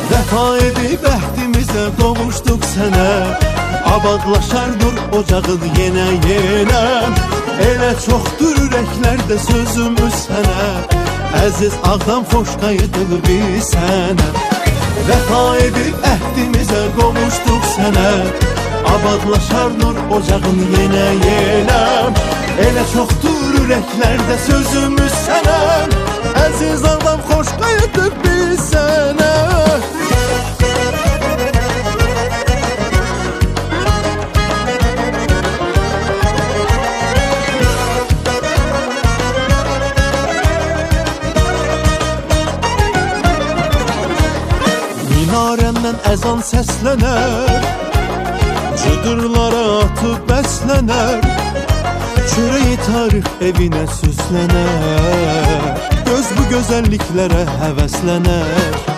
Vəfa edib əhdimizə qovuşduq sənə, abadlaşar dur ocağın yenə. Elə çoxdur ürəklərdə sözümüz sənə, əziz Ağdam xoş qayıdıq biz sənə. Vəfa edib əhdimizə qovuşduq sənə, abadlaşar nur ocağın yenə. Elə çoxdur ürəklərdə sözümüz sənə, əziz Ağdam xoş qayıdıq biz sənə. Minarəndən əzan səslənər, cıdırlara atıb bəslənər, çörəyi tarix evinə süslənər, göz bu gözəlliklərə həvəslənər.